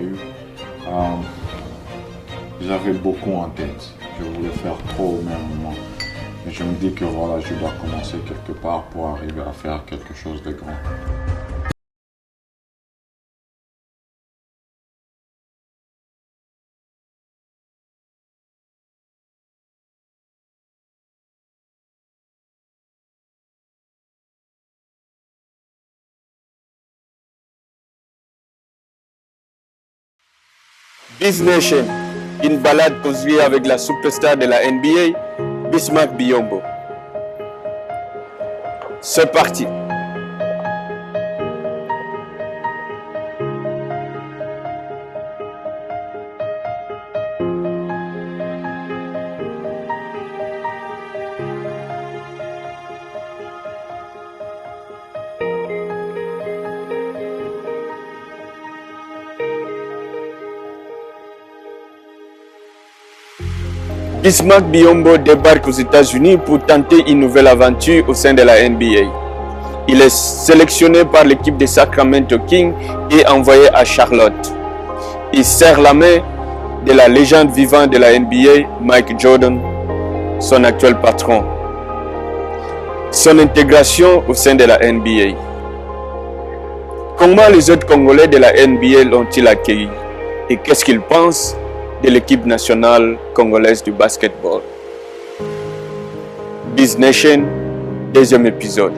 eu. J'avais beaucoup en tête. Je voulais faire trop au même moment. Et je me dis que voilà, je dois commencer quelque part pour arriver à faire quelque chose de grand. Biz Nation, une balade causée avec la superstar de la NBA, Bismack Biyombo. C'est parti. Bismack Biyombo débarque aux États-Unis pour tenter une nouvelle aventure au sein de la NBA. Il est sélectionné par l'équipe des Sacramento Kings et envoyé à Charlotte. Il serre la main de la légende vivante de la NBA, Mike Jordan, son actuel patron. Son intégration au sein de la NBA. Comment les autres Congolais de la NBA l'ont-ils accueilli? Et qu'est-ce qu'ils pensent de l'équipe nationale congolaise du basketball? Biz Nation, deuxième épisode.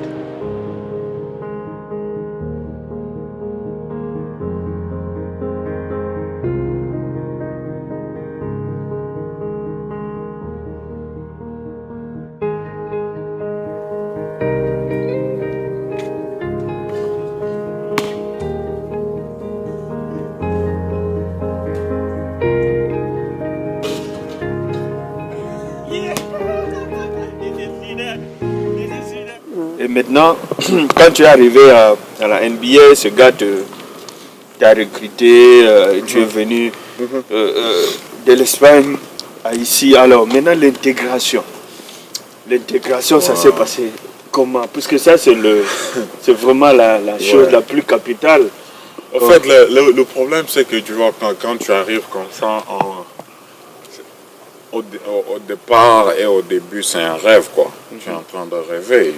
Et maintenant, quand tu es arrivé à la NBA, ce gars t'a recruté, tu es venu de l'Espagne à ici. Alors maintenant, l'intégration. L'intégration, ça s'est passé comment? Parce que ça, c'est vraiment la chose la plus capitale. En fait, le problème, c'est que tu vois, quand tu arrives comme ça, au départ et au début, c'est un rêve, quoi. Tu es en train de rêver.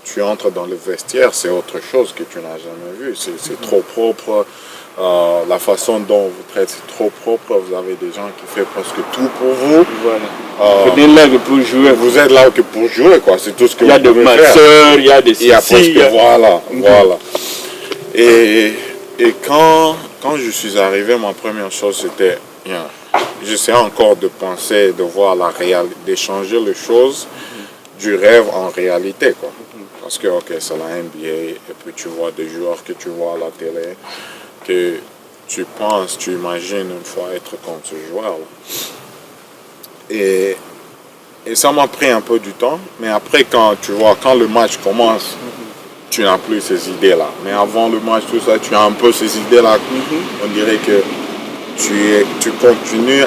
Tu entres dans le vestiaire, c'est autre chose que tu n'as jamais vu. C'est trop propre. La façon dont vous traitez, c'est trop propre. Vous avez des gens qui font presque tout pour vous. Voilà. Vous êtes là que pour jouer. Vous êtes là que pour jouer, quoi. C'est tout ce que vous pouvez faire. Il y a des masseurs, il y a des il y a presque, voilà. Et quand je suis arrivé, ma première chose, c'était... J'essaie encore de penser, de voir la réalité, d'échanger les choses du rêve en réalité, quoi. Parce que, ok, c'est la NBA, et puis tu vois des joueurs que tu vois à la télé, que tu penses, tu imagines une fois être comme ce joueur-là. Et ça m'a pris un peu du temps, mais après, quand le match commence, tu n'as plus ces idées-là. Mais avant le match, tout ça, tu as un peu ces idées-là. On dirait que tu continues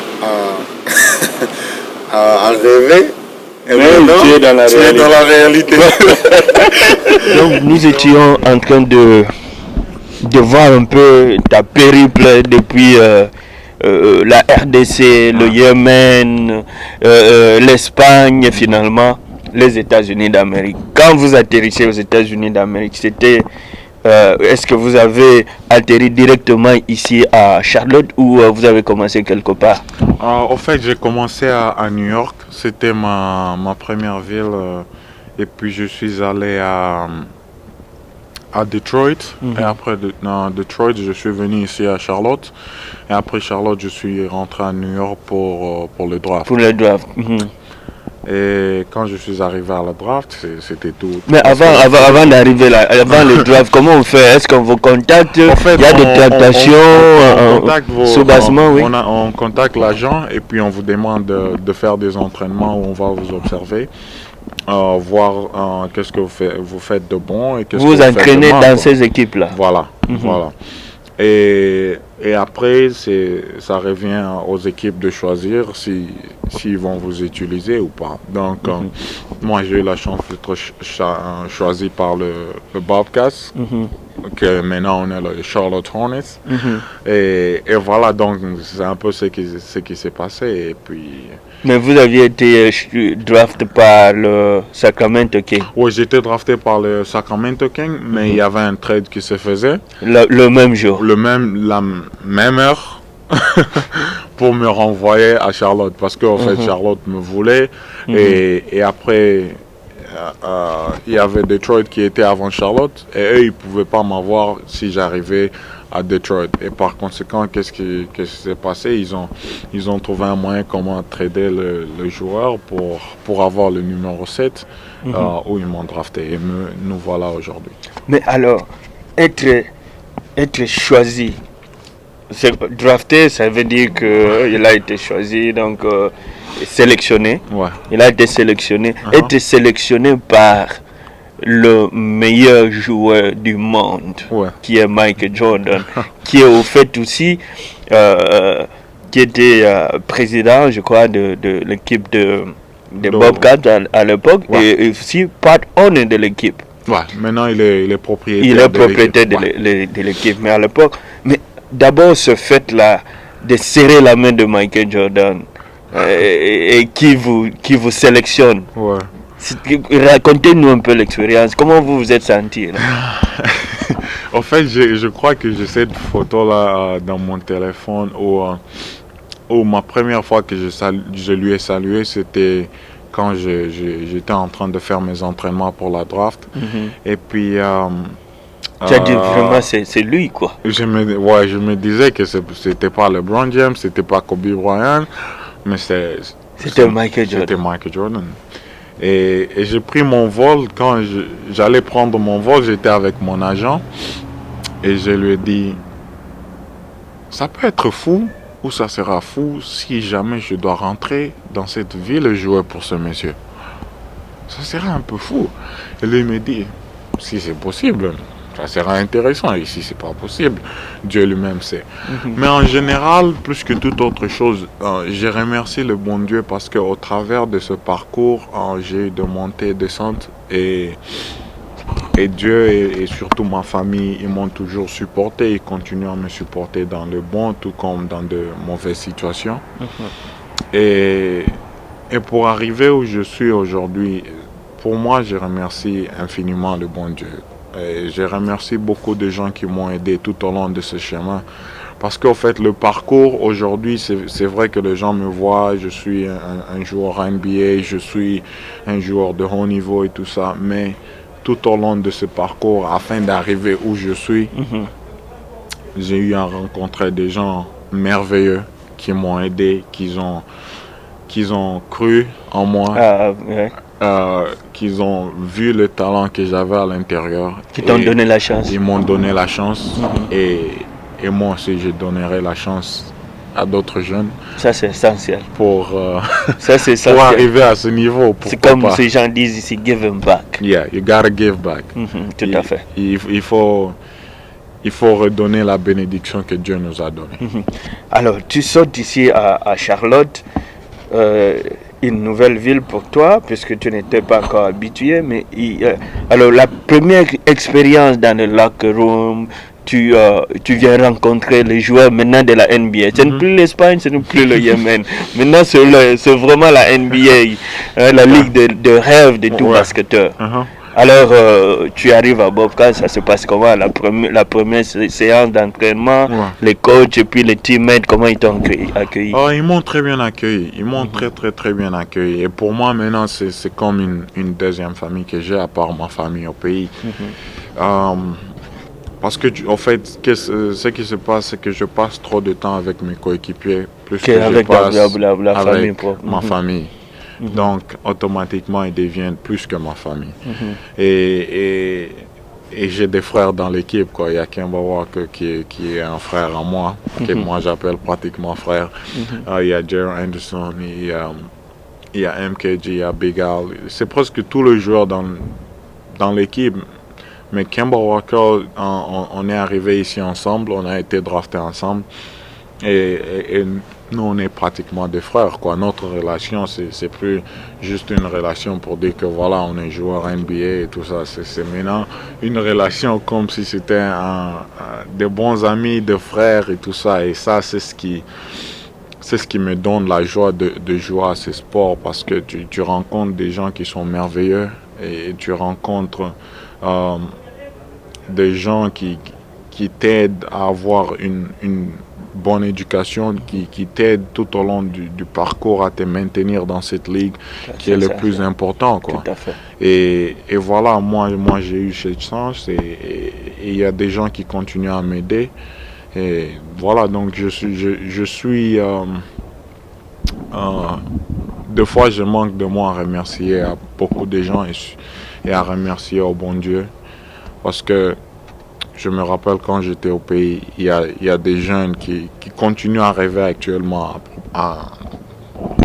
à rêver. Et maintenant, tu es dans la réalité. Donc nous étions en train de voir un peu ta périple depuis la RDC, le Yémen, l'Espagne et finalement les États-Unis d'Amérique. Quand vous atterrissez aux États-Unis d'Amérique, c'était... est-ce que vous avez atterri directement ici à Charlotte ou vous avez commencé quelque part? En fait, j'ai commencé à New York. C'était ma première ville. Et puis, je suis allé à Detroit. Et après Detroit, je suis venu ici à Charlotte. Et après Charlotte, je suis rentré à New York pour le draft. Pour le draft. Et quand je suis arrivé à la draft, c'était tout. Mais avant d'arriver là, avant le draft, comment on fait? Est-ce qu'on vous contacte? En fait, il y a des tractations sous-bassement, oui. On contacte l'agent et puis on vous demande de faire des entraînements où on va vous observer, voir qu'est-ce que vous faites de bon et qu'est-ce que vous entraînez faites de mal, dans ces équipes-là. Voilà, voilà. Et après, ça revient aux équipes de choisir s'ils vont vous utiliser ou pas. Donc, moi, j'ai eu la chance d'être choisi par le Bobcats. que maintenant on est le Charlotte Hornets. Et voilà, donc c'est un peu ce qui s'est passé. Et puis... Mais vous aviez été drafté par le Sacramento King. Oui, j'étais drafté par le Sacramento King, mais il y avait un trade qui se faisait. Le même jour. La même heure. Pour me renvoyer à Charlotte. Parce qu'en fait, Charlotte me voulait. Et après, il y avait Detroit qui était avant Charlotte. Et eux, ils ne pouvaient pas m'avoir si j'arrivais à Detroit. Et par conséquent, qu'est-ce qui s'est passé? Ils ont trouvé un moyen comment trader le joueur pour avoir le numéro 7 où ils m'ont drafté. Et nous voilà aujourd'hui. Mais alors, être choisi, drafté, ça veut dire qu'il a été choisi, donc sélectionné. Ouais. Il a été sélectionné. Être sélectionné par le meilleur joueur du monde, qui est Michael Jordan, qui est au fait aussi, qui était président, je crois, de l'équipe de Bobcats à l'époque, et aussi part owner de l'équipe. Ouais, maintenant il est propriétaire. Il est propriétaire de l'équipe, mais à l'époque, mais d'abord ce fait-là de serrer la main de Michael Jordan et qui vous sélectionne. Ouais. Racontez-nous un peu l'expérience. Comment vous vous êtes senti là? En fait, je crois que j'ai cette photo-là dans mon téléphone où ma première fois que je lui ai salué, c'était quand j'étais en train de faire mes entraînements pour la draft. Et puis... tu as dit vraiment c'est lui quoi. Je me disais que c'était pas LeBron James, c'était pas Kobe Bryant, mais c'était Michael Jordan. C'était Michael Jordan. Et j'ai pris mon vol. Quand j'allais prendre mon vol, j'étais avec mon agent et je lui ai dit, ça peut être fou ou ça sera fou si jamais je dois rentrer dans cette ville et jouer pour ce monsieur. Ça serait un peu fou. Et lui me dit, si c'est possible, ça sera intéressant. Et si c'est pas possible, Dieu lui-même sait. Mais en général, plus que toute autre chose, je remercie le bon Dieu parce qu'au travers de ce parcours, j'ai eu de montées et descentes. Et Dieu et surtout ma famille, ils m'ont toujours supporté. Ils continuent à me supporter dans le bon, tout comme dans de mauvaises situations. Et pour arriver où je suis aujourd'hui, pour moi, je remercie infiniment le bon Dieu. Et je remercie beaucoup de gens qui m'ont aidé tout au long de ce chemin. Parce qu'en fait, le parcours aujourd'hui, c'est vrai que les gens me voient, je suis un joueur NBA, je suis un joueur de haut niveau et tout ça. Mais tout au long de ce parcours, afin d'arriver où je suis, j'ai eu à rencontrer des gens merveilleux qui m'ont aidé, qui ont cru en moi. Qu'ils ont vu le talent que j'avais à l'intérieur. Qui t'ont donné la chance. Ils m'ont donné la chance. Et moi aussi, je donnerai la chance à d'autres jeunes. Ça, c'est essentiel. Pour pour arriver à ce niveau. C'est comme ces gens disent ici, give them back. Yeah, you gotta give back. Tout à fait. Il faut redonner la bénédiction que Dieu nous a donnée. Alors, tu sautes ici à Charlotte. Une nouvelle ville pour toi, puisque tu n'étais pas encore habitué. Mais alors, la première expérience dans le locker room, tu viens rencontrer les joueurs maintenant de la NBA. Ce n'est plus l'Espagne, ce n'est plus le Yémen. Maintenant, c'est vraiment la NBA, la ligue de rêve de tout basketteur. Alors, tu arrives à Bobcats, ça se passe comment? La première séance d'entraînement, les coachs et puis les teammates, comment ils t'ont accueilli? Ils m'ont très bien accueilli. Ils m'ont très bien accueilli. Et pour moi, maintenant, c'est comme une deuxième famille que j'ai, à part ma famille au pays. Parce que, en fait, ce qui se passe, c'est que je passe trop de temps avec mes coéquipiers, plus que je passe avec ma famille. Donc, automatiquement, ils deviennent plus que ma famille. Et j'ai des frères dans l'équipe, quoi. Il y a Kemba Walker qui est un frère à moi, que moi j'appelle pratiquement frère. Il y a Jaron Anderson, il y a MKG, il y a Big Al. C'est presque tous les joueurs dans l'équipe. Mais Kemba Walker, on est arrivé ici ensemble, on a été drafté ensemble. Et nous, on est pratiquement des frères, quoi. Notre relation, c'est plus juste une relation pour dire que voilà, on est joueur NBA et tout ça. C'est maintenant une relation comme si c'était des bons amis, des frères et tout ça. Et ça, c'est ce qui me donne la joie de jouer à ce sport, parce que tu rencontres des gens qui sont merveilleux et tu rencontres des gens qui t'aident à avoir une bonne éducation, qui t'aident tout au long du parcours à te maintenir dans cette ligue qui est le plus important, quoi. Tout à fait. Et voilà, moi j'ai eu cette chance et il y a des gens qui continuent à m'aider. Et voilà, donc je suis des fois je manque de moi à remercier à beaucoup de gens et à remercier au bon Dieu, parce que je me rappelle quand j'étais au pays, il y a des jeunes qui continuent à rêver actuellement à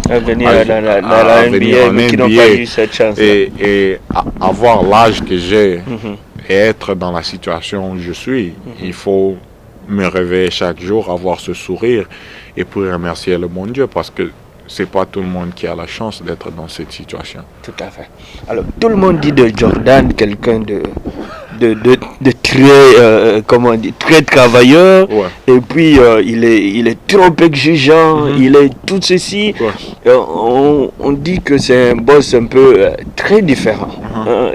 venir dans la NBA, mais qui n'ont pas eu cette chance. Et avoir l'âge que j'ai et être dans la situation où je suis, il faut me réveiller chaque jour, avoir ce sourire et puis remercier le bon Dieu, parce que c'est pas tout le monde qui a la chance d'être dans cette situation. Tout à fait. Alors, tout le monde dit de Jordan quelqu'un de très, comment dire, très travailleur. Ouais. Et puis, il est trop exigeant, il est tout ceci. Ouais. On dit que c'est un boss un peu très différent.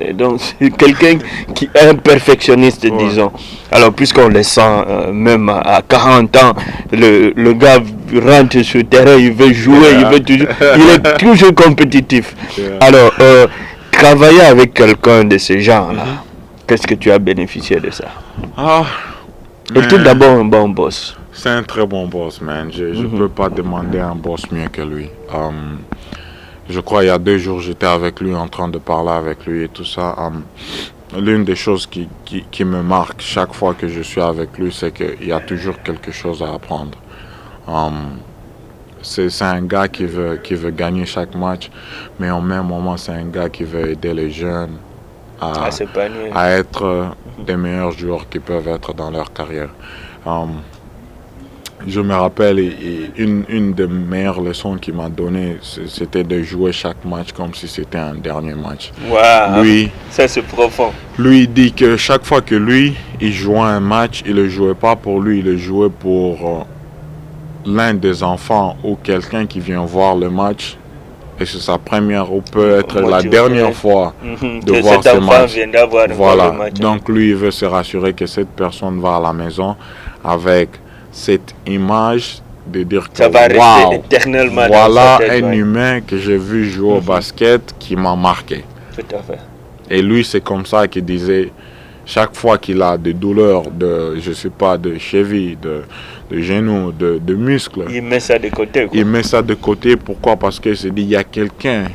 Et donc, c'est quelqu'un qui est un perfectionniste, disons. Alors, puisqu'on le sent, même à 40 ans, le gars rentre sur le terrain, il veut jouer, il est toujours compétitif. Alors, travailler avec quelqu'un de ce genre-là, qu'est-ce que tu as bénéficié de ça? Et tout d'abord un bon boss. C'est un très bon boss, man. Je ne peux pas demander un boss mieux que lui. Je crois il y a 2 jours, j'étais avec lui en train de parler avec lui et tout ça. L'une des choses qui me marque chaque fois que je suis avec lui, c'est qu'il y a toujours quelque chose à apprendre. C'est un gars qui veut gagner chaque match, mais en même moment, c'est un gars qui veut aider les jeunes à être des meilleurs joueurs qu'ils peuvent être dans leur carrière. Je me rappelle, une des meilleures leçons qu'il m'a donné, c'était de jouer chaque match comme si c'était un dernier match. Wow, ça c'est profond. Lui dit que chaque fois que lui, il jouait un match, il ne le jouait pas pour lui, il le jouait pour l'un des enfants ou quelqu'un qui vient voir le match. Et c'est sa première ou peut être la dernière fois de voir ce match. Voilà. Donc lui, il veut se rassurer que cette personne va à la maison avec cette image de dire que ça va rester éternellement voilà un humain que j'ai vu jouer au basket qui m'a marqué. Tout à fait. Et lui, c'est comme ça qu'il disait, chaque fois qu'il a des douleurs de, je sais pas, de cheville, de genoux, de muscles, il met ça de côté. Il met ça de côté. Pourquoi? Parce qu'il se dit, il y a quelqu'un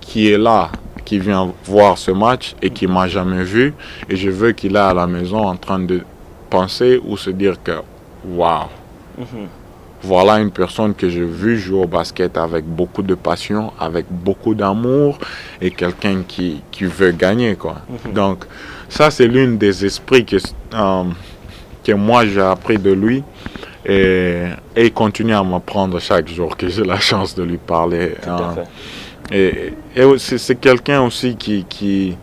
qui est là, qui vient voir ce match et qui m'a jamais vu. Et je veux qu'il est à la maison en train de penser ou se dire que, waouh, voilà une personne que j'ai vu jouer au basket avec beaucoup de passion, avec beaucoup d'amour et quelqu'un qui veut gagner, quoi. Donc, ça, c'est l'une des esprits que moi, j'ai appris de lui. Et il continue à m'apprendre chaque jour que j'ai la chance de lui parler. Et c'est quelqu'un aussi qui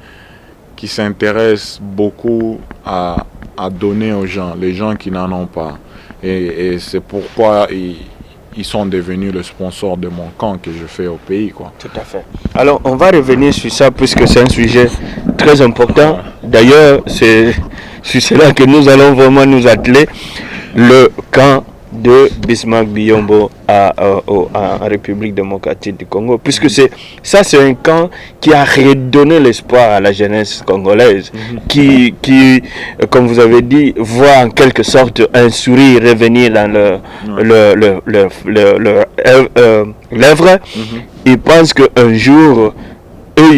s'intéresse beaucoup à donner aux gens, les gens qui n'en ont pas. Et c'est pourquoi ils sont devenus le sponsor de mon camp que je fais au pays, quoi. Tout à fait. Alors, on va revenir sur ça puisque c'est un sujet très important. D'ailleurs, c'est sur cela que nous allons vraiment nous atteler. Le camp de Bismarck Biyombo en République démocratique du Congo, puisque c'est un camp qui a redonné l'espoir à la jeunesse congolaise, qui comme vous avez dit, voit en quelque sorte un sourire revenir dans leur lèvres. Ils pensent qu'un jour, eux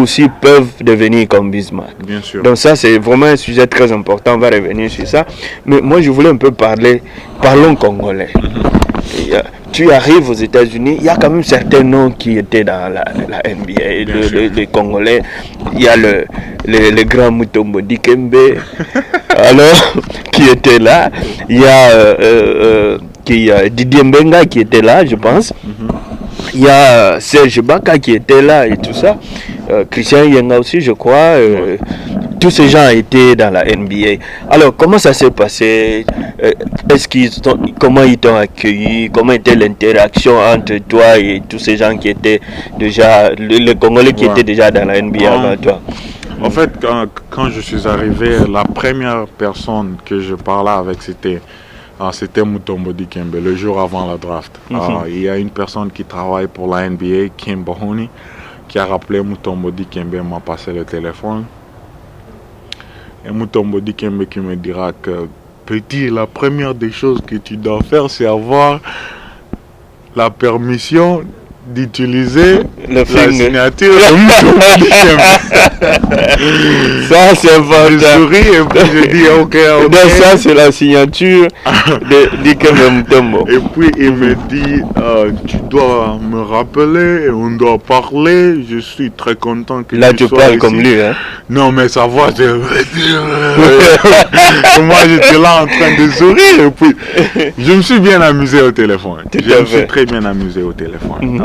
aussi peuvent devenir comme Bismarck. Bien sûr. Donc ça, c'est vraiment un sujet très important. On va revenir sur ça. Mais moi, je voulais un peu parlons congolais. Tu arrives aux États-Unis, il y a quand même certains noms qui étaient dans la NBA, les Congolais. Il y a le grand Mutombo Dikembe, alors, qui était là. Il y a qu'il y a Didier Mbenga qui était là, je pense. Il y a Serge Baka qui était là et tout ça. Christian Yenga aussi, je crois. Tous ces gens étaient dans la NBA. Alors, comment ça s'est passé? Comment ils t'ont accueilli? Comment était l'interaction entre toi et tous ces gens qui étaient déjà, les Congolais qui étaient déjà dans la NBA avant toi? En fait, quand je suis arrivé, la première personne que je parlais avec, c'était Mutombo Dikembe, le jour avant la draft. Il y a une personne qui travaille pour la NBA, Kim Bahoni, qui a rappelé Mutombo Dikembe, m'a passé le téléphone. Et Mutombo Dikembe qui me dira que, petit, la première des choses que tu dois faire, c'est avoir la permission d'utiliser la signature de Mutombo Dikembe. Ça, c'est important. Je souris et puis je dis ok. Donc ça, c'est la signature de Dikembe Mutombo. Et puis il me dit, tu dois me rappeler et on doit parler. Je suis très content que là, tu parles sois ici. Comme lui, hein? Non, mais sa voix, c'est... Moi, j'étais là en train de sourire et puis je me suis bien amusé au téléphone. Je me suis très bien amusé au téléphone.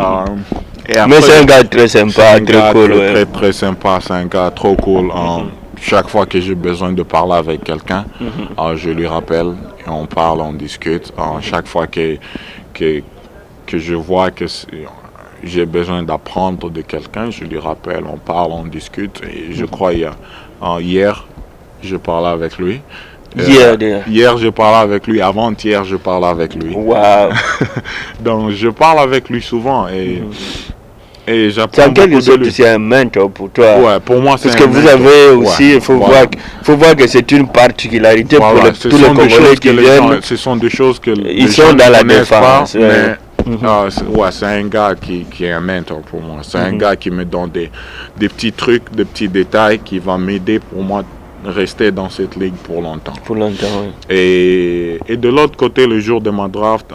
Et après, mais c'est un gars très sympa, très cool. Très sympa, c'est un gars trop cool. Chaque fois que j'ai besoin de parler avec quelqu'un, je lui rappelle et on parle, on discute. Chaque fois que je vois que j'ai besoin d'apprendre de quelqu'un, je lui rappelle, on parle, on discute. Et je crois hier, je parlais avec lui. Hier, je parlais avec lui. Avant-hier, je parlais avec lui. Wow. Donc, je parle avec lui souvent et j'apprends en quelque sorte, de lui. c'est un mentor pour toi. Ouais, pour moi, c'est parce que vous avez aussi, il faut voir que c'est une particularité pour tous les Congolais qui viennent. Ce sont des choses que ils sont dans la défense. C'est un gars qui est un mentor pour moi. C'est un gars qui me donne des petits trucs, des petits détails qui vont m'aider pour moi rester dans cette ligue pour longtemps. Oui. Et de l'autre côté, le jour de ma draft,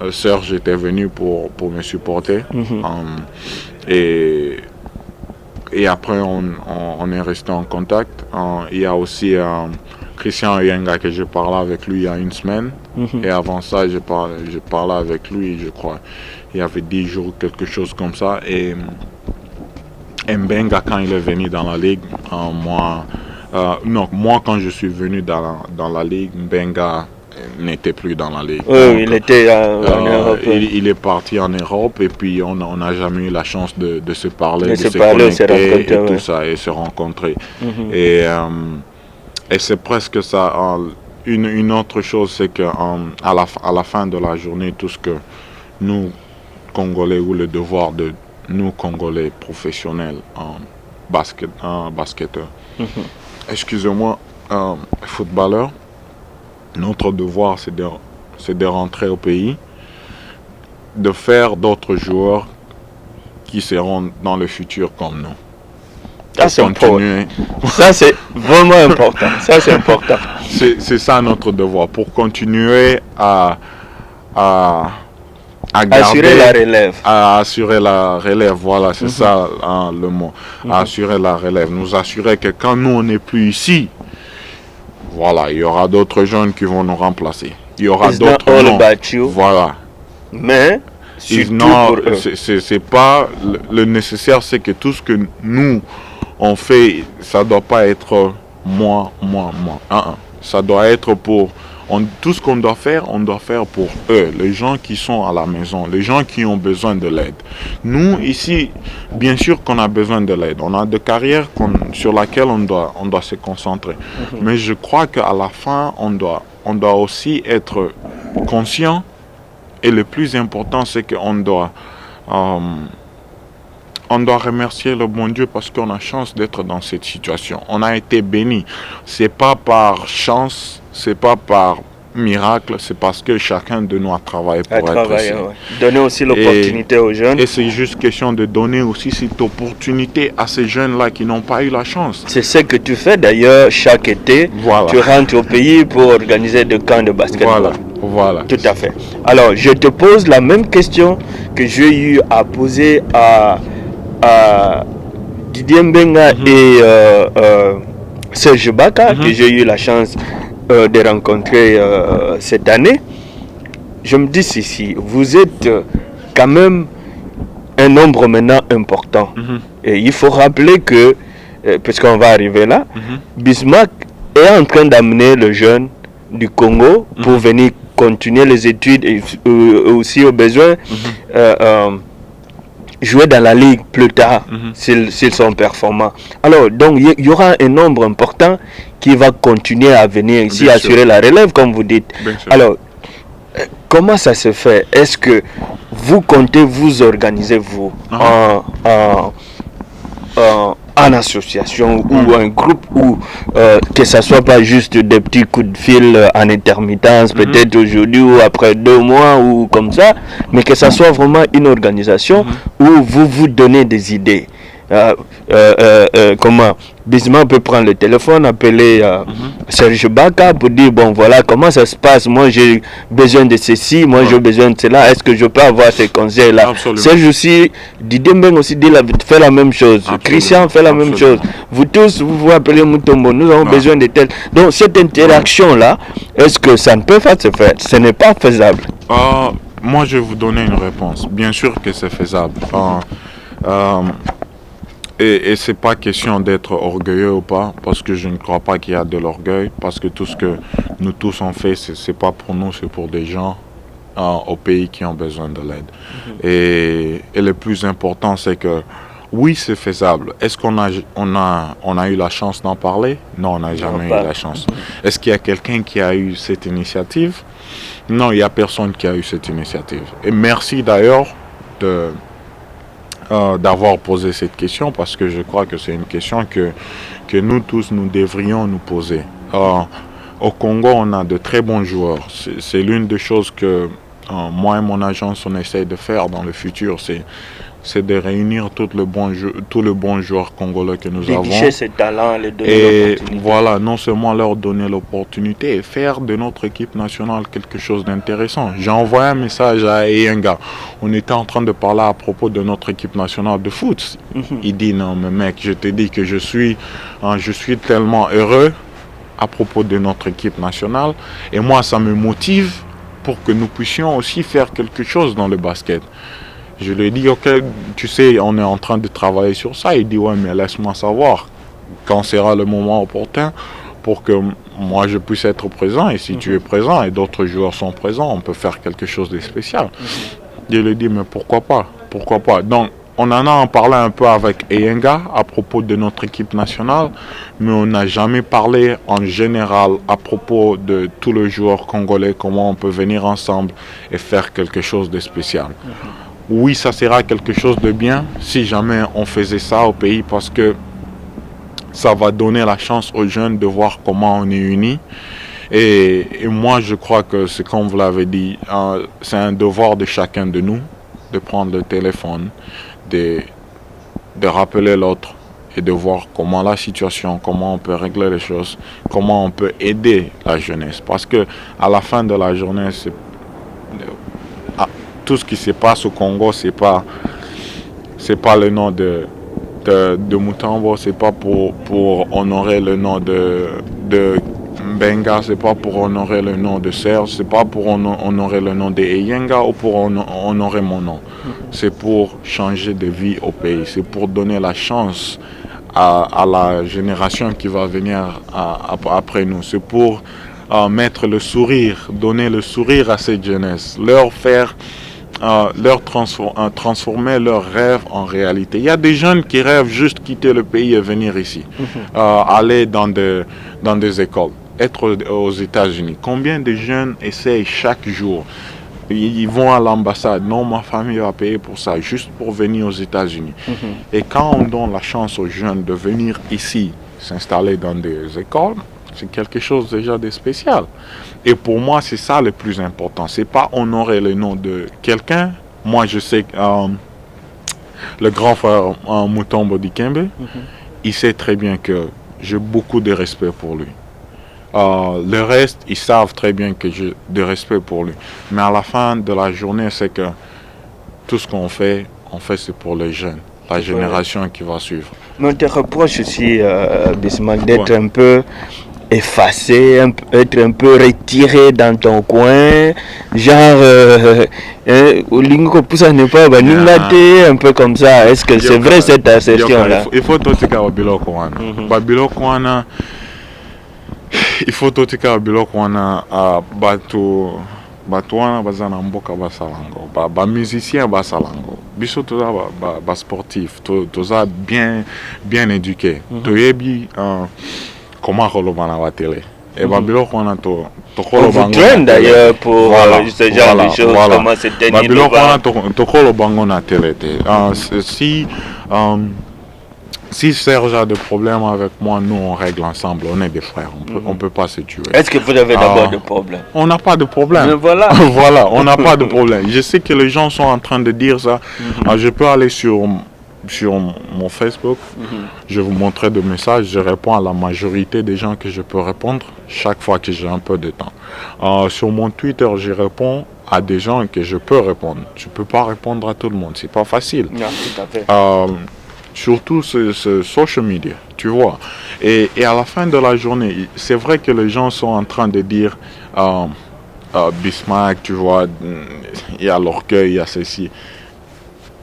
Serge était venu pour me supporter. Et après, on est resté en contact. Il y a aussi Christian Yenga que je parlais avec lui il y a une semaine. Et avant ça, je parlais avec lui, je crois, il y avait 10 jours, quelque chose comme ça. Et Mbenga, quand il est venu dans la ligue, moi, quand je suis venu dans la ligue, Mbenga n'était plus dans la ligue. Donc, il était en Europe. Il est parti en Europe et puis on n'a jamais eu la chance de se parler, de se connecter et tout ça, et se rencontrer. Et c'est presque ça. Une autre chose, c'est qu'à la fin de la journée, tout ce que nous, Congolais, ou le devoir de nous, Congolais professionnels en basketteurs, excusez-moi, footballeurs, notre devoir, c'est de rentrer au pays, de faire d'autres joueurs qui seront dans le futur comme nous. Ça, c'est vraiment important. Ça, c'est important. C'est ça notre devoir, pour continuer à assurer la relève. À assurer la relève, voilà, c'est ça le mot. Assurer la relève. Nous assurer que quand nous, on n'est plus ici, voilà, il y aura d'autres jeunes qui vont nous remplacer. Il y aura d'autres noms. Voilà. Mais surtout pour eux. C'est pas le nécessaire, c'est que tout ce que nous on fait, ça doit pas être moi. Ça doit être pour tout ce qu'on doit faire, on doit faire pour eux, les gens qui sont à la maison, les gens qui ont besoin de l'aide. Nous, ici, bien sûr qu'on a besoin de l'aide. On a des carrières sur lesquelles on doit se concentrer. Mais je crois qu'à la fin, on doit aussi être conscient. Et le plus important, c'est qu'on doit remercier le bon Dieu parce qu'on a chance d'être dans cette situation. On a été béni. C'est pas par chance, c'est pas par miracle, c'est parce que chacun de nous a travaillé pour être ici. Donner aussi l'opportunité aux jeunes. Et c'est juste question de donner aussi cette opportunité à ces jeunes-là qui n'ont pas eu la chance. C'est ce que tu fais d'ailleurs chaque été. Voilà. Tu rentres au pays pour organiser des camps de basketball. Voilà. Tout à fait. Alors, je te pose la même question que j'ai eu à poser à Didier Mbenga et Serge Baka, que j'ai eu la chance de rencontrer cette année. je me dis ceci, vous êtes quand même un nombre maintenant important. Et il faut rappeler que, puisqu'on va arriver là, Bismarck est en train d'amener le jeune du Congo pour venir continuer les études et aussi au besoin jouer dans la ligue plus tard s'ils sont performants. Alors, donc, il y aura un nombre important qui va continuer à venir ici, assurer la relève, comme vous dites. Alors, comment ça se fait? Est-ce que vous comptez vous organiser, vous, en association ou un groupe où que ça soit pas juste des petits coups de fil en intermittence, peut-être aujourd'hui ou après 2 mois ou comme ça, mais que ça soit vraiment une organisation où vous vous donnez des idées. Comment Bismarck peut prendre le téléphone, appeler Serge Baka pour dire bon voilà comment ça se passe, moi j'ai besoin de ceci, moi j'ai besoin de cela, est-ce que je peux avoir ces conseils là? Serge aussi, Didier Mbeng aussi fait la même chose. Christian fait la même chose. Vous tous vous appelez Mutombo, nous avons besoin de tel. Donc cette interaction là, est-ce que ça ne peut pas se faire? Ce n'est pas faisable. Moi je vais vous donner une réponse. Bien sûr que c'est faisable. Et c'est pas question d'être orgueilleux ou pas, parce que je ne crois pas qu'il y a de l'orgueil, parce que tout ce que nous tous on fait, c'est pas pour nous, c'est pour des gens au pays qui ont besoin de l'aide. Et le plus important, c'est que oui, c'est faisable. Est-ce qu'on a eu la chance d'en parler? Non, on n'a jamais eu la chance. Est-ce qu'il y a quelqu'un qui a eu cette initiative? Non, il n'y a personne qui a eu cette initiative. Et merci d'ailleurs d'avoir posé cette question, parce que je crois que c'est une question que nous tous nous devrions nous poser. Au Congo, on a de très bons joueurs. C'est l'une des choses que moi et mon agence on essaie de faire dans le futur, c'est de réunir tous les bons joueurs congolais que nous avons. Déguicher ces talents, les donner l'opportunité. Voilà, non seulement leur donner l'opportunité et faire de notre équipe nationale quelque chose d'intéressant. J'ai envoyé un message à Eyenga. On était en train de parler à propos de notre équipe nationale de foot. Il dit non mais mec, je te dis que je suis tellement heureux à propos de notre équipe nationale et moi ça me motive pour que nous puissions aussi faire quelque chose dans le basket. Je lui ai dit, ok, tu sais, on est en train de travailler sur ça. Il dit, ouais, mais laisse-moi savoir quand sera le moment opportun pour que moi je puisse être présent. Et si tu es présent et d'autres joueurs sont présents, on peut faire quelque chose de spécial. Je lui ai dit, mais pourquoi pas? Pourquoi pas? Donc, on en a parlé un peu avec Eyenga à propos de notre équipe nationale, mais on n'a jamais parlé en général à propos de tous les joueurs congolais, comment on peut venir ensemble et faire quelque chose de spécial. Oui, ça sera quelque chose de bien si jamais on faisait ça au pays, parce que ça va donner la chance aux jeunes de voir comment on est unis. Et moi, je crois que c'est comme vous l'avez dit, c'est un devoir de chacun de nous de prendre le téléphone, de rappeler l'autre et de voir comment la situation, comment on peut régler les choses, comment on peut aider la jeunesse. Parce que à la fin de la journée, tout ce qui se passe au Congo, c'est pas le nom de Mutombo, c'est pas pour honorer le nom de Mbenga, c'est pas pour honorer le nom de Serge, c'est pas pour honorer le nom de Eyenga ou pour honorer mon nom. C'est pour changer de vie au pays, c'est pour donner la chance à la génération qui va venir après nous, c'est pour mettre le sourire, donner le sourire à cette jeunesse, leur faire transformer leurs rêves en réalité. Il y a des jeunes qui rêvent juste quitter le pays et venir ici, aller dans des écoles, être aux États-Unis. Combien de jeunes essayent chaque jour? Ils vont à l'ambassade, non, ma famille va payer pour ça, juste pour venir aux États-Unis. Et quand on donne la chance aux jeunes de venir ici, s'installer dans des écoles, c'est quelque chose déjà de spécial. Et pour moi, c'est ça le plus important. C'est pas honorer le nom de quelqu'un. Moi, je sais que le grand frère Mutombo Dikembe, il sait très bien que j'ai beaucoup de respect pour lui. Le reste, ils savent très bien que j'ai de respect pour lui. Mais à la fin de la journée, c'est que tout ce qu'on fait, c'est pour les jeunes, la génération qui va suivre. Mais on te reproche aussi, Bismarck, d'être un peu effacer, être un peu retiré dans ton coin, genre Olingo Poussa n'est pas baningate, un peu comme ça. Est-ce que c'est vrai cette assertion-là? Il faut tout biloko wana. Biloko wana il faut tout biloko wana bato wana baza na mboka basalango ba musicien basalango biso toza ba sportif toza bien éduqué toyebi comment roloba na ba télé et ba biloko wana to vous traîne d'ailleurs pour ce genre de choses, comment se tenir devant. Bango na télé. Si Serge a des problèmes avec moi, nous on règle ensemble, on est des frères, on peut pas se tuer. Est-ce que vous avez d'abord des problèmes? On n'a pas de problème. Mais voilà. Voilà, on n'a pas de problème. Je sais que les gens sont en train de dire ça. Je peux aller sur mon Facebook, je vais vous montrer des messages, je réponds à la majorité des gens que je peux répondre chaque fois que j'ai un peu de temps. Sur mon Twitter, je réponds à des gens que je peux répondre. Je ne peux pas répondre à tout le monde, c'est pas facile. Non, tout à fait. Surtout ce social media, tu vois. Et à la fin de la journée, c'est vrai que les gens sont en train de dire Bismarck, tu vois, il y a l'orgueil, il y a ceci.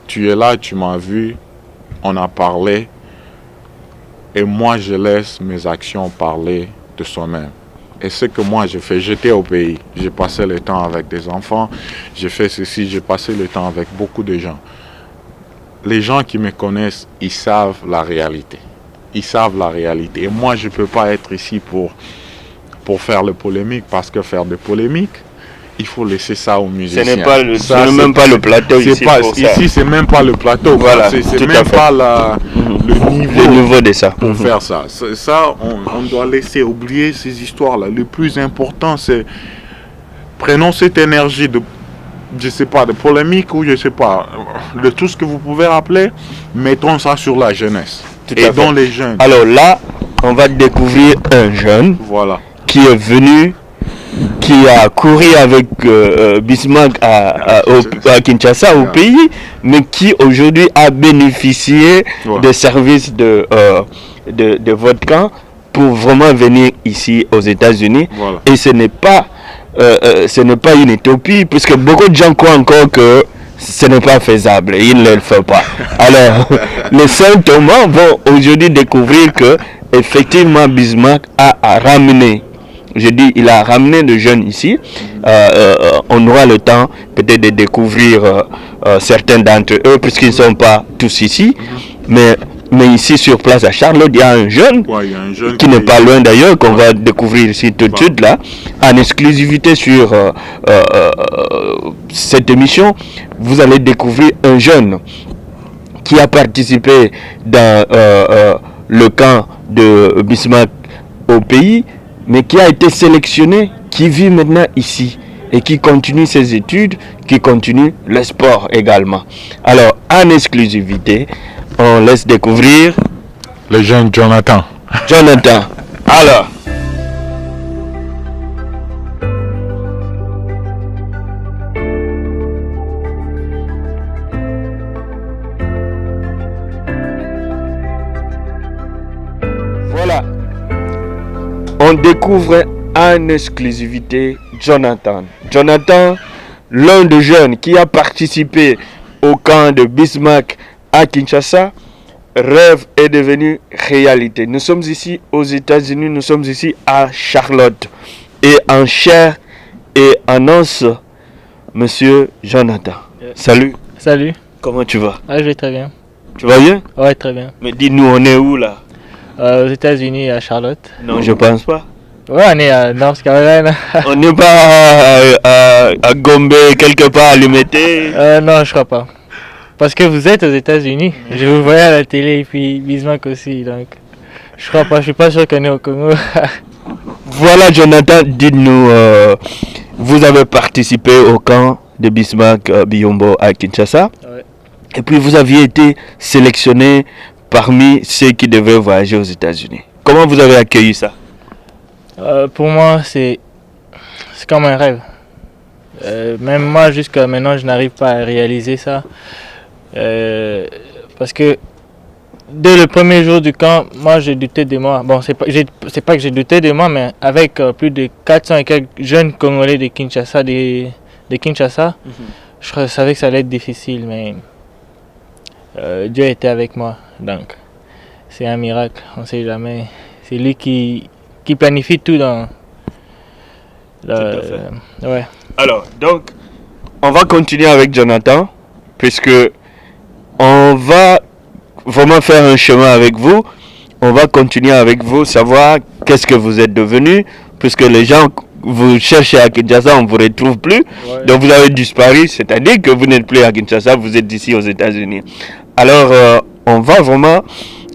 Tu es là, tu m'as vu, on a parlé, et moi je laisse mes actions parler de soi-même. Et ce que moi je fais, j'étais au pays, j'ai passé le temps avec des enfants, j'ai fait ceci, j'ai passé le temps avec beaucoup de gens. Les gens qui me connaissent, ils savent la réalité. Ils savent la réalité. Et moi, je ne peux pas être ici pour faire le polémique, parce que faire des polémiques, il faut laisser ça aux musiciens. Ce n'est même pas le plateau ici pour ça. Ici, c'est même pas le plateau. Voilà, c'est même pas le niveau de ça. Pour faire ça. Ça, on doit laisser oublier ces histoires-là. Le plus important, c'est prenons cette énergie de, je sais pas, de polémique ou je sais pas, de tout ce que vous pouvez rappeler, mettons ça sur la jeunesse. Aidons les jeunes. Alors là, on va découvrir un jeune qui est venu, qui a couru avec Bismarck à Kinshasa, au pays, mais qui aujourd'hui a bénéficié des services de votre camp pour vraiment venir ici aux États-Unis. Et ce n'est pas une utopie, puisque beaucoup de gens croient encore que ce n'est pas faisable, ils ne le font pas. Alors, les Saint Thomas vont aujourd'hui découvrir que effectivement Bismarck a ramené, il a ramené de jeunes ici. On aura le temps peut-être de découvrir certains d'entre eux, puisqu'ils ne sont pas tous ici, mais ici sur place à Charlotte, il y a un jeune, qui n'est pas loin d'ailleurs, qu'on va découvrir ici tout de suite là, en exclusivité sur cette émission. Vous allez découvrir un jeune qui a participé dans le camp de Bismarck au pays, mais qui a été sélectionné, qui vit maintenant ici et qui continue ses études, qui continue le sport également. Alors, en exclusivité, on laisse découvrir le jeune Jonathan. Alors. Voilà. On découvre en exclusivité Jonathan. Jonathan, l'un des jeunes qui a participé au camp de Bismarck à Kinshasa, rêve est devenu réalité. Nous sommes ici aux États-Unis, nous sommes ici à Charlotte. Et en chair et en os, monsieur Jonathan. Salut. Salut. Comment tu vas? Je vais très bien. Tu vas bien? Ouais, très bien. Mais dis-nous, on est où là? Aux États-Unis, à Charlotte. Non, je pense pas. Ouais, on est à North Carolina. On n'est pas à Gombe, quelque part à l'Humété? Non, je crois pas. Parce que vous êtes aux États-Unis. Je vous voyais à la télé et puis Bismarck aussi. Donc, je crois pas. Je suis pas sûr qu'on est au Congo. Voilà, Jonathan, dites-nous, vous avez participé au camp de Bismarck Biyombo à Kinshasa. Ouais. Et puis vous aviez été sélectionné parmi ceux qui devaient voyager aux États-Unis. Comment vous avez accueilli ça? Pour moi, c'est comme un rêve. Même moi, jusqu'à maintenant, je n'arrive pas à réaliser ça. Parce que dès le premier jour du camp, moi j'ai douté de moi. Bon, c'est pas que j'ai douté de moi, mais avec plus de 400 et quelques jeunes Congolais de Kinshasa, je savais que ça allait être difficile, mais Dieu était avec moi. Donc, c'est un miracle, on ne sait jamais. C'est lui qui planifie tout dans... Tout à fait. Ouais. Alors, donc, on va continuer avec Jonathan, puisque on va vraiment faire un chemin avec vous. On va continuer avec vous, savoir qu'est-ce que vous êtes devenu, puisque les gens vous cherchez à Kinshasa, on ne vous retrouve plus. Ouais. Donc vous avez disparu, c'est-à-dire que vous n'êtes plus à Kinshasa, vous êtes ici aux États-Unis. Alors, on va vraiment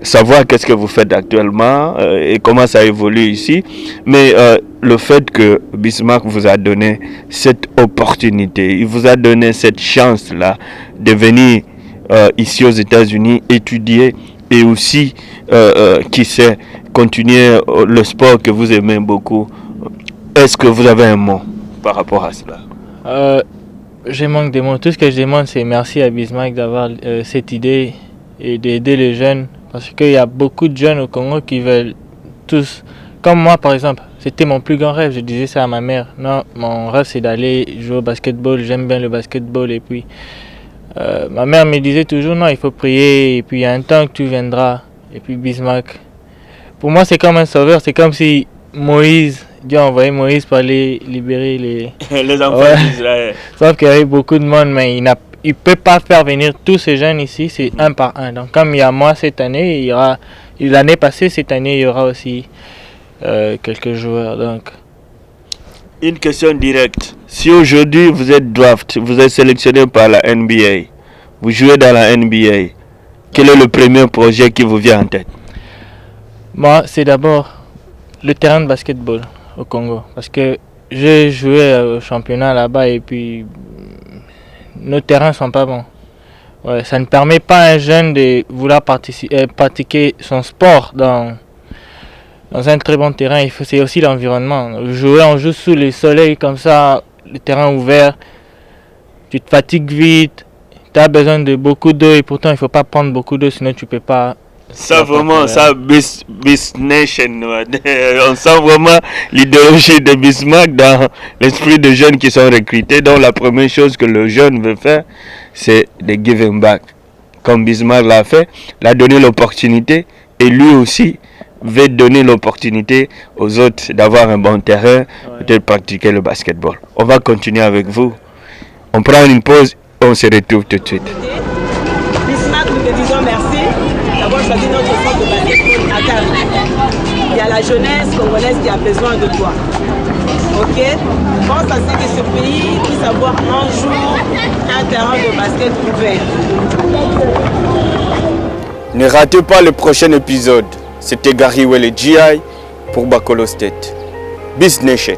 savoir qu'est-ce que vous faites actuellement et comment ça évolue ici. Mais le fait que Bismarck vous a donné cette opportunité, il vous a donné cette chance-là de venir ici aux États-Unis étudier et aussi, qui sait, continuer le sport que vous aimez beaucoup. Est-ce que vous avez un mot par rapport à cela? Je manque de mots. Tout ce que je demande, c'est merci à Bismarck d'avoir cette idée et d'aider les jeunes. Parce qu'il y a beaucoup de jeunes au Congo qui veulent tous... Comme moi, par exemple, c'était mon plus grand rêve. Je disais ça à ma mère. Non, mon rêve, c'est d'aller jouer au basketball. J'aime bien le basketball. Et puis, ma mère me disait toujours, non, il faut prier. Et puis, il y a un temps que tu viendras. Et puis, Bismarck. Pour moi, c'est comme un sauveur. C'est comme si Moïse... Dieu a envoyé Moïse pour aller libérer les enfants d'Israël. Sauf qu'il y avait beaucoup de monde, mais il ne peut pas faire venir tous ces jeunes ici, c'est un par un. Donc comme il y a moi cette année, il y aura l'année passée, cette année, il y aura aussi quelques joueurs. Donc. Une question directe. Si aujourd'hui vous êtes draft, vous êtes sélectionné par la NBA, vous jouez dans la NBA, quel est le premier projet qui vous vient en tête? Moi, c'est d'abord le terrain de basketball au Congo, parce que j'ai joué au championnat là-bas et puis nos terrains sont pas bons. Ouais, ça ne permet pas à un jeune de vouloir pratiquer son sport dans un très bon terrain. C'est aussi l'environnement. On joue sous le soleil comme ça, le terrain ouvert, tu te fatigues vite, tu as besoin de beaucoup d'eau et pourtant il ne faut pas prendre beaucoup d'eau sinon tu ne peux pas. Ça vraiment, ça, Bis Nation, on sent vraiment l'idéologie de Bismarck dans l'esprit des jeunes qui sont recrutés. Donc la première chose que le jeune veut faire, c'est de giving back. Comme Bismarck l'a fait, l'a donné l'opportunité et lui aussi veut donner l'opportunité aux autres d'avoir un bon terrain, peut-être pratiquer le basketball. On va continuer avec vous. On prend une pause, on se retrouve tout de suite. Bismarck, nous te disons merci d'avoir choisi notre centre de basketball à Carré. Il y a la jeunesse congolaise qui a besoin de toi. Ok? Pense à ce que ce pays puisse avoir un jour un terrain de basket ouvert. Ne ratez pas le prochain épisode. C'était Gary Wele GI pour Bakolo State. Bis Nation.